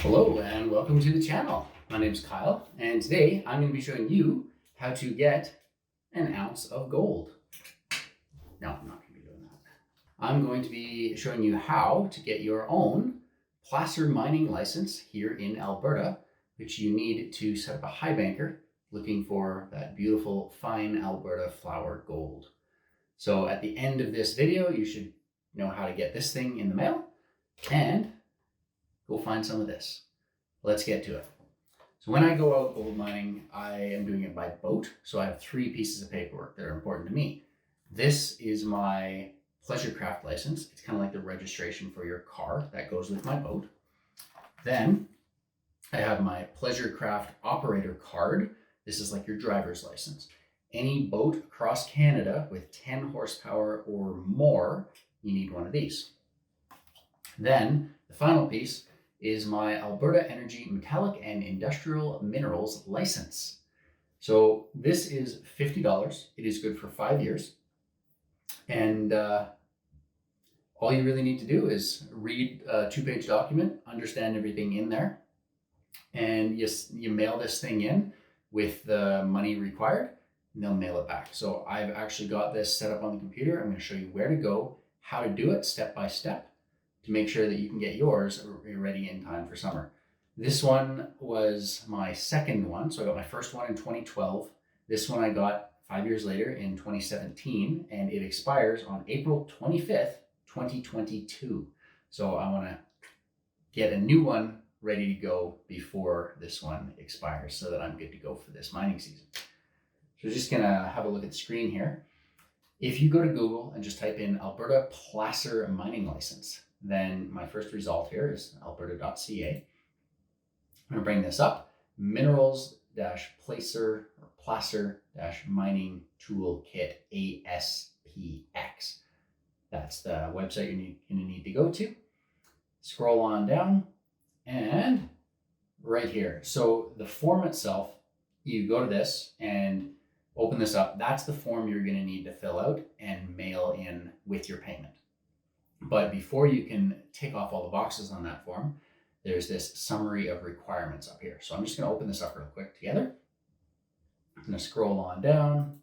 Hello and welcome to the channel. My name is Kyle and today I'm going to be showing you how to get an ounce of gold. No, I'm not going to be doing that. I'm going to be showing you how to get your own placer mining license here in Alberta, which you need to set up a high banker looking for that beautiful fine Alberta flower gold. So at the end of this video, you should know how to get this thing in the mail and go find some of this. Let's get to it. So when I go out gold mining, I am doing it by boat. So I have 3 pieces of paperwork that are important to me. This is my pleasure craft license. It's kind of like the registration for your car that goes with my boat. Then I have my pleasure craft operator card. This is like your driver's license. Any boat across Canada with 10 horsepower or more, you need one of these. Then the final piece is my Alberta Energy Metallic and Industrial Minerals license. So this is $50. It is good for 5 years. And all you really need to do is read a 2-page document, understand everything in there, and you mail this thing in with the money required, and they'll mail it back. So I've actually got this set up on the computer. I'm going to show you where to go, how to do it step by step, to make sure that you can get yours ready in time for summer. This one was my second one. So I got my first one in 2012. This one I got 5 years later in 2017, and it expires on April 25th, 2022. So I want to get a new one ready to go before this one expires so that I'm good to go for this mining season. So just gonna have a look at the screen here. If you go to Google and just type in Alberta Placer Mining License, then my first result here is alberta.ca. I'm going to bring this up, minerals-placer or placer-mining toolkit ASPX. That's the website you're going to need to go to. Scroll on down and right here. So the form itself, you go to this and open this up. That's the form you're going to need to fill out and mail in with your payment. But before you can tick off all the boxes on that form, there's this summary of requirements up here. So I'm just going to open this up real quick together. I'm going to scroll on down.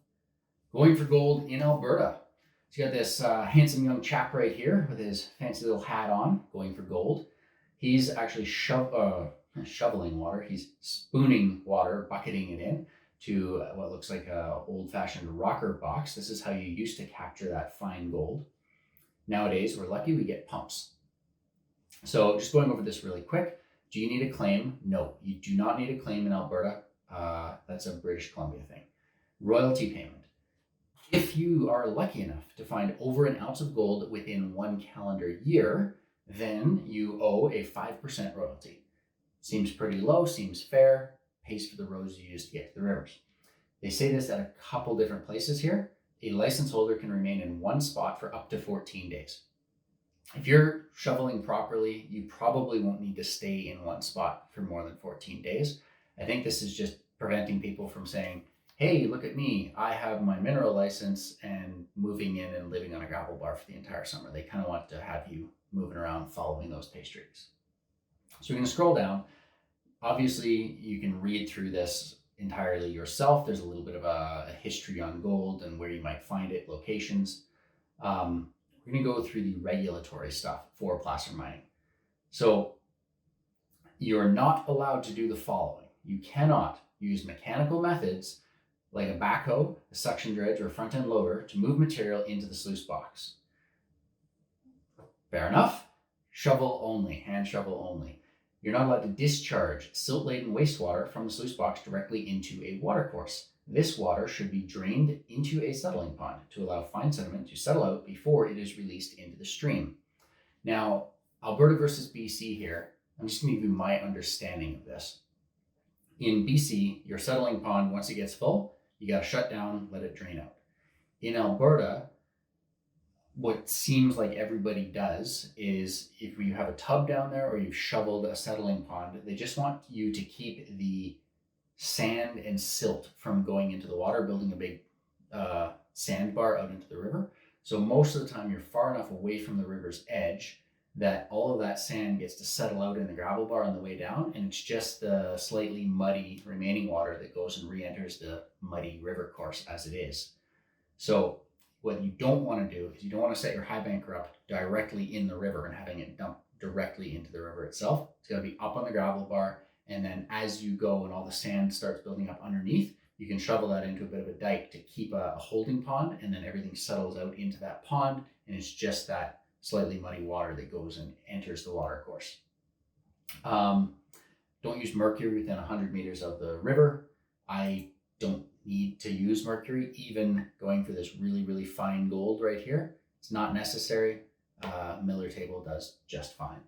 Going for gold in Alberta. So you got this handsome young chap right here with his fancy little hat on, going for gold. He's actually shoveling water. He's spooning water, bucketing it in to what looks like an old-fashioned rocker box. This is how you used to capture that fine gold. Nowadays, we're lucky we get pumps. So just going over this really quick, do you need a claim? No, you do not need a claim in Alberta. That's a British Columbia thing. Royalty payment. If you are lucky enough to find over an ounce of gold within 1 calendar year, then you owe a 5% royalty. Seems pretty low, seems fair, pays for the roads you use to get to the rivers. They say this at a couple different places here. A license holder can remain in one spot for up to 14 days. If you're shoveling properly, you probably won't need to stay in one spot for more than 14 days. I think this is just preventing people from saying, hey, look at me, I have my mineral license, and moving in and living on a gravel bar for the entire summer. They kind of want to have you moving around following those pay streaks. So we're going to scroll down. Obviously, you can read through this entirely yourself. There's a little bit of a history on gold and where you might find it, locations. We're going to go through the regulatory stuff for placer mining. So you're not allowed to do the following. You cannot use mechanical methods like a backhoe, a suction dredge, or a front-end loader to move material into the sluice box. Fair enough. Shovel only, hand shovel only. You're not allowed to discharge silt-laden wastewater from the sluice box directly into a watercourse. This water should be drained into a settling pond to allow fine sediment to settle out before it is released into the stream. Now, Alberta versus BC here, I'm just going to give you my understanding of this. In BC, your settling pond, once it gets full, you got to shut down, let it drain out. In Alberta, what seems like everybody does is if you have a tub down there or you've shoveled a settling pond, they just want you to keep the sand and silt from going into the water, building a big sandbar out into the river. So most of the time you're far enough away from the river's edge that all of that sand gets to settle out in the gravel bar on the way down, and it's just the slightly muddy remaining water that goes and re-enters the muddy river course as it is. So what you don't want to do is you don't want to set your high banker up directly in the river and having it dump directly into the river itself. It's got to be up on the gravel bar, and then as you go and all the sand starts building up underneath, you can shovel that into a bit of a dike to keep a holding pond, and then everything settles out into that pond, and it's just that slightly muddy water that goes and enters the water course. Don't use mercury within 100 meters of the river. I don't need to use mercury, even going for this really, really fine gold right here. It's not necessary. Miller table does just fine.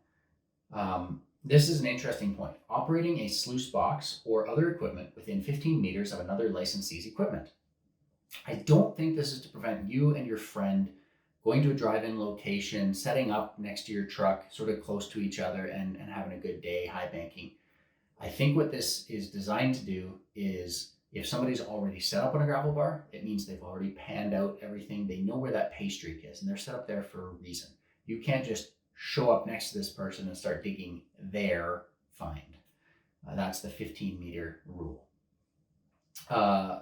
This is an interesting point. Operating a sluice box or other equipment within 15 meters of another licensee's equipment. I don't think this is to prevent you and your friend going to a drive-in location, setting up next to your truck, sort of close to each other, and having a good day high banking. I think what this is designed to do is, if somebody's already set up on a gravel bar, it means they've already panned out everything. They know where that pay streak is, and they're set up there for a reason. You can't just show up next to this person and start digging their find. That's the 15-meter rule.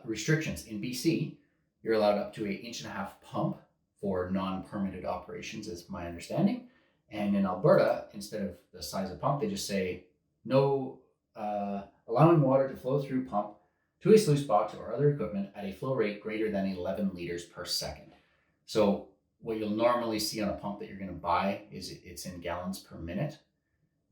Restrictions. In BC, you're allowed up to an 1.5-inch pump for non-permitted operations, is my understanding. And in Alberta, instead of the size of pump, they just say no allowing water to flow through pump to a sluice box or other equipment at a flow rate greater than 11 liters per second. So what you'll normally see on a pump that you're going to buy is it's in gallons per minute.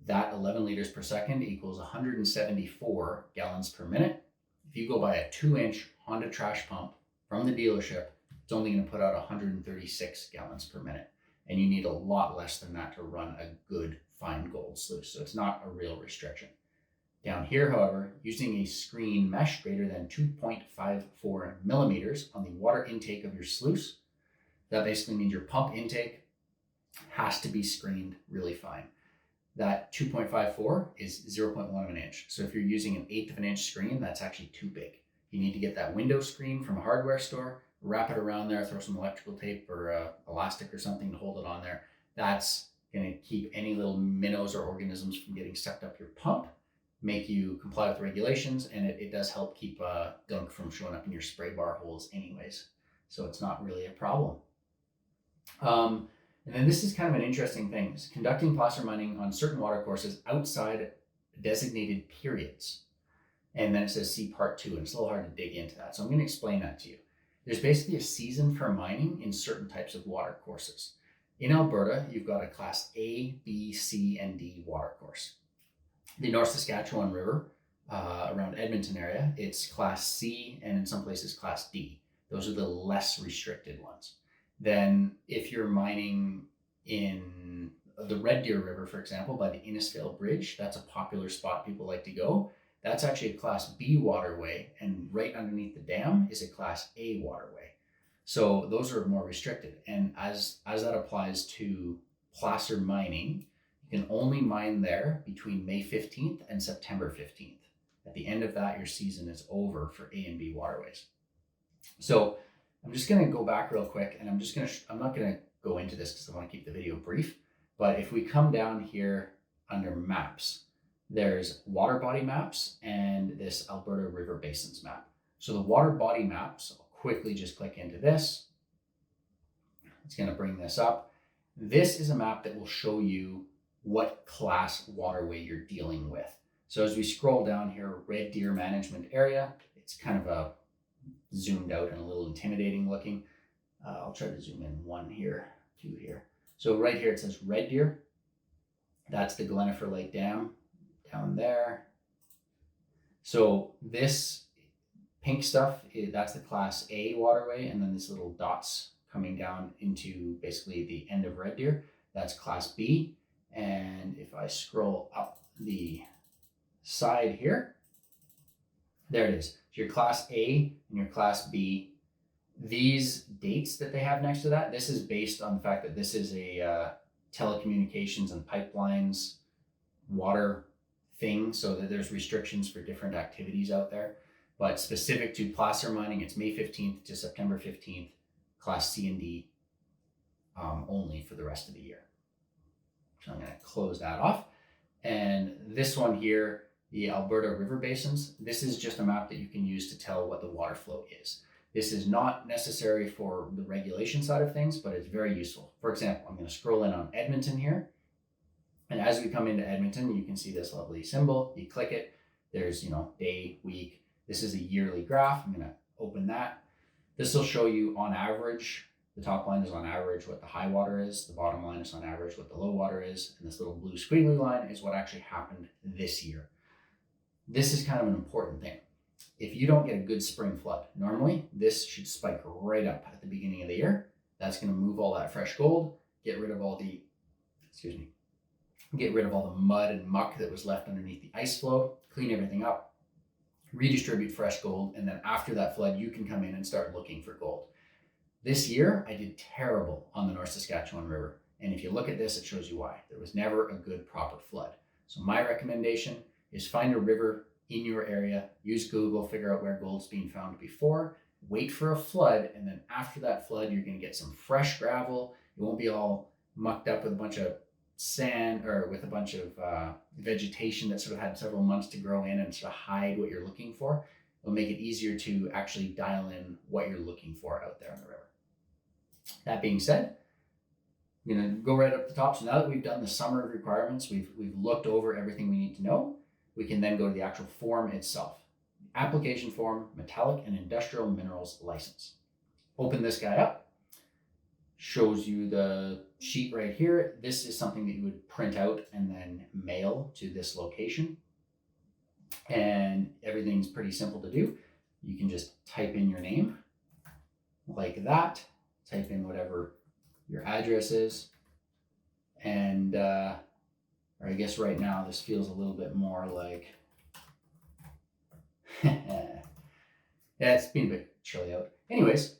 That 11 liters per second equals 174 gallons per minute. If you go buy a 2-inch Honda trash pump from the dealership, it's only going to put out 136 gallons per minute. And you need a lot less than that to run a good fine gold sluice. So it's not a real restriction. Down here, however, using a screen mesh greater than 2.54 millimeters on the water intake of your sluice, that basically means your pump intake has to be screened really fine. That 2.54 is 0.1 of an inch. So if you're using an 1/8 of an inch screen, that's actually too big. You need to get that window screen from a hardware store, wrap it around there, throw some electrical tape or elastic or something to hold it on there. That's going to keep any little minnows or organisms from getting sucked up your pump, make you comply with the regulations, and it does help keep gunk from showing up in your spray bar holes anyways. So it's not really a problem. And then this is kind of an interesting thing. It's conducting placer mining on certain water courses outside designated periods. And then it says see part 2, and it's a little hard to dig into that. So I'm going to explain that to you. There's basically a season for mining in certain types of water courses. In Alberta, you've got a class A, B, C, and D water course. The North Saskatchewan River, around Edmonton area, it's class C, and in some places class D. Those are the less restricted ones. Then if you're mining in the Red Deer River, for example, by the Innisfail Bridge, that's a popular spot people like to go. That's actually a class B waterway, and right underneath the dam is a class A waterway. So those are more restricted. And as that applies to placer mining, you can only mine there between May 15th and September 15th. At the end of that, your season is over for A and B waterways. So I'm just going to go back real quick, and I'm not going to go into this because I want to keep the video brief. But if we come down here under maps, there's water body maps and this Alberta River Basins map. So the water body maps, I'll quickly just click into this. It's going to bring this up. This is a map that will show you what class waterway you're dealing with. So as we scroll down here, Red Deer Management Area, it's kind of a zoomed out and a little intimidating looking. I'll try to zoom in 1 here, 2 here. So right here it says Red Deer. That's the Glenifer Lake Dam down there. So this pink stuff, that's the class A waterway, and then these little dots coming down into basically the end of Red Deer, that's class B. And if I scroll up the side here, there it is. So your class A and your class B, these dates that they have next to that, this is based on the fact that this is a telecommunications and pipelines water thing, so that there's restrictions for different activities out there. But specific to placer mining, it's May 15th to September 15th, class C and D only for the rest of the year. So I'm going to close that off. And this one here, the Alberta river basins, this is just a map that you can use to tell what the water flow is. This is not necessary for the regulation side of things, but it's very useful. For example, I'm going to scroll in on Edmonton here. And as we come into Edmonton, you can see this lovely symbol. You click it. There's, day, week. This is a yearly graph. I'm going to open that. This will show you on average. The top line is on average what the high water is. The bottom line is on average what the low water is. And this little blue squiggly line is what actually happened this year. This is kind of an important thing. If you don't get a good spring flood, normally this should spike right up at the beginning of the year. That's going to move all that fresh gold, get rid of all the mud and muck that was left underneath the ice flow, clean everything up, redistribute fresh gold, and then after that flood, you can come in and start looking for gold. This year, I did terrible on the North Saskatchewan River. And if you look at this, it shows you why. There was never a good proper flood. So my recommendation is find a river in your area, use Google, figure out where gold's being found before, wait for a flood, and then after that flood, you're going to get some fresh gravel. It won't be all mucked up with a bunch of sand or with a bunch of vegetation that sort of had several months to grow in and sort of hide what you're looking for. It'll make it easier to actually dial in what you're looking for out there on the river. That being said, I'm going to go right up the top. So now that we've done the summary of requirements, we've looked over everything we need to know, we can then go to the actual form itself. Application form, metallic and industrial minerals license. Open this guy up. Shows you the sheet right here. This is something that you would print out and then mail to this location. And everything's pretty simple to do. You can just type in your name like that. Type in whatever your address is. And, or I guess right now this feels a little bit more like, yeah, it's been a bit chilly out. Anyways,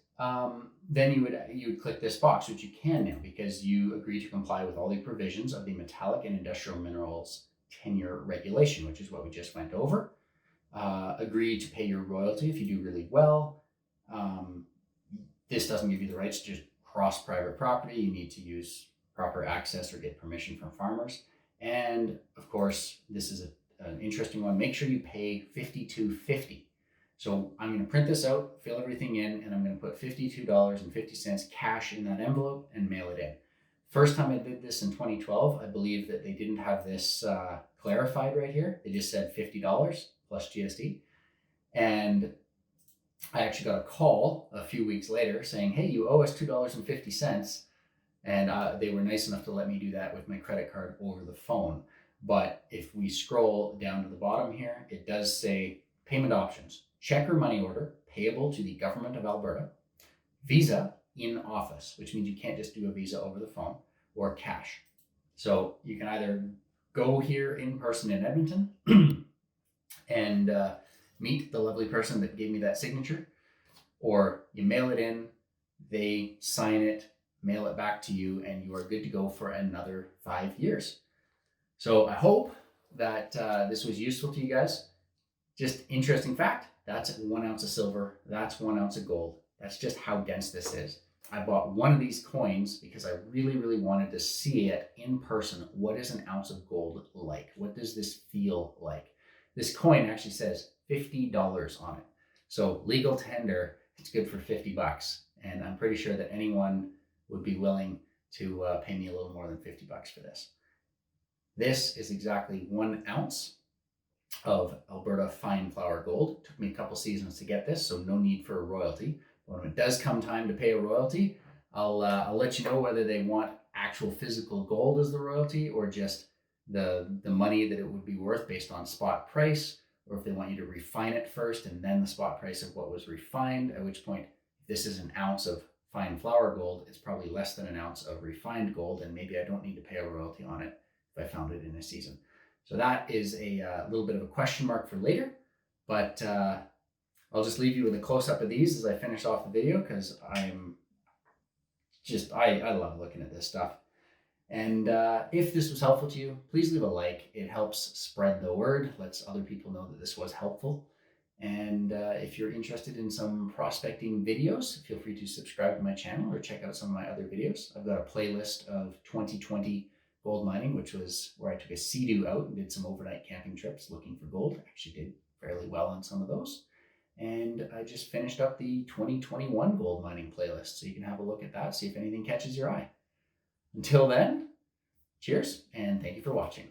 then you would click this box, which you can now because you agree to comply with all the provisions of the metallic and industrial minerals tenure regulation, which is what we just went over. Agree to pay your royalty if you do really well. This doesn't give you the rights to just cross private property. You need to use proper access or get permission from farmers. And of course, this is an interesting one. Make sure you pay $52.50. So I'm going to print this out, fill everything in, and I'm going to put $52.50 cash in that envelope and mail it in. First time I did this in 2012, I believe that they didn't have this clarified right here. They just said $50 plus GST. And I actually got a call a few weeks later saying, hey, you owe us $2.50. And they were nice enough to let me do that with my credit card over the phone. But if we scroll down to the bottom here, it does say payment options. Check or money order payable to the government of Alberta. Visa in office, which means you can't just do a Visa over the phone, or cash. So you can either go here in person in Edmonton and meet the lovely person that gave me that signature, or you mail it in, they sign it, mail it back to you, and you are good to go for another 5 years. So I hope that this was useful to you guys. Just interesting fact, that's 1 ounce of silver, that's 1 ounce of gold. That's just how dense this is. I bought one of these coins because I really, really wanted to see it in person. What is an ounce of gold like? What does this feel like? This coin actually says $50 on it. So legal tender, it's good for $50. And I'm pretty sure that anyone would be willing to pay me a little more than $50 for this. This is exactly 1 ounce of Alberta fine flour gold. It took me a couple seasons to get this, so no need for a royalty. When it does come time to pay a royalty, I'll let you know whether they want actual physical gold as the royalty or just the money that it would be worth based on spot price, or if they want you to refine it first and then the spot price of what was refined, at which point if this is an ounce of fine flour gold, it's probably less than an ounce of refined gold, and maybe I don't need to pay a royalty on it if I found it in a season. So that is a little bit of a question mark for later, but I'll just leave you with a close-up of these as I finish off the video because I love looking at this stuff. And if this was helpful to you, please leave a like. It helps spread the word, lets other people know that this was helpful. And if you're interested in some prospecting videos, feel free to subscribe to my channel or check out some of my other videos. I've got a playlist of 2020 gold mining, which was where I took a Sea-Doo out and did some overnight camping trips looking for gold. I actually did fairly well on some of those. And I just finished up the 2021 gold mining playlist, so you can have a look at that, see if anything catches your eye. Until then, cheers, and thank you for watching.